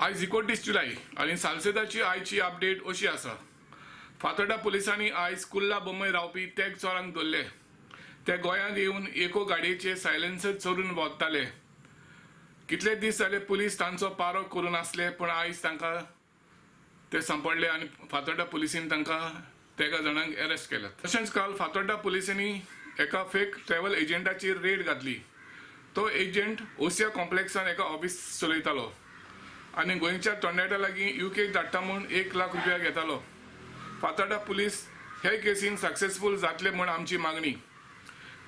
आज 29 जुलै आणि सालसेताची आयची अपडेट अशी आसा। फातोर्डा पुलिसांनी आज कुल्ला बोंबय रावपी तेग चोरांक धरले। ते गोंयांत येवन एको गाडयेचे सायलेन्सर चोरून वताले। कितले दीस जाले पुलीस तांचो पारो करून आसले, पण आज तांकां ते सांपडले आणि फातोर्डा पुलिसीन तांकां तेगा जाणांक अरेस्ट केले। तशेंच काल फातोर्डा पुलिसांनी एका फेक ट्रॅव्हल एजंटाचेर रेड घातली। तो एजंट ओसिया कॉम्प्लेक्सान एका ऑफिस चलयतालो आणि गोंयच्या तोंडाट्या लागीं यूके धाडटा म्हूण 1 लाख रुपया घेतालो। फातोर्डा पुलीस हे केसीन सक्सेसफूल जातले म्हूण आमची मागणी।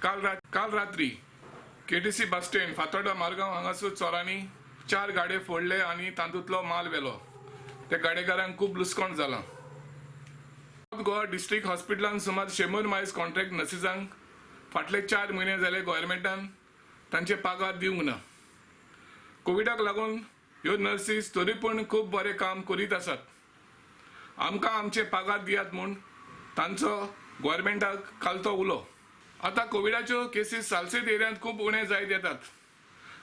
काल रात्री KTC bus stand Fatorda Margao हांगासर चोरांनी 4 गाडे फोडले आणि तातूंतलो माल व्हेलो। त्या गाडेकारांक खूब लुसकाण जालां। गोवा डिस्ट्रिक्ट हॉस्पिटलांत सुमार 100 मायल्स कॉन्ट्रॅक्ट नर्सिसांक फाटले 4 म्हयने जाले गोव्हर्मेंटान तांचे पगार दिवंक ना। कोविडाक लागून ह्यो नर्सीस तरी पूण खूब बरें काम करीत आसात। आमकां आमचे पगार दियात म्हूण तांचो गोव्हर्मेंटाक कालतो उलो। आतां कोविडाच्यो केसीस सालसेत एरियांत खूब उणे जायत येतात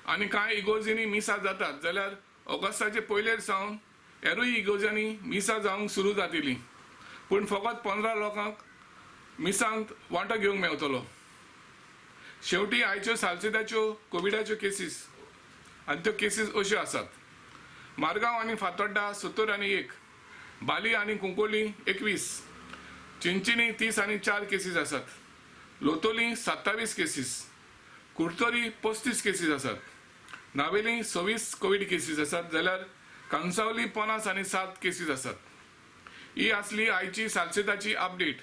आणि कांय इगोर्जींनी मिसां जातात, जाल्यार ऑगस्टाचे पयलेर सावन हेरूय इगोर्जांनी मिसां जावंक सुरू जातली, पूण फकत 15 लोकांक मिसांत वांटो घेवंक मेळटलो। शेवटी आयच्यो सालसेताच्यो कोविडाच्यो केसीस आनी त्यो केसीस अश्यो आसात। मारगांव आनी फातोर्डा 70 आनी 1, बाली आनी कुंकोली 21, चिंचिनी 30 आनी 4 केसीस आसात, लोतोली 27 केसीस, कुर्तोरी 35 केसीस आसात, नावेली 26 कोविड केसीस आसात, जाल्यार कांसावली 50 आनी 7 केसीस आसात। ही आसली आयची सालसेताची अपडेट।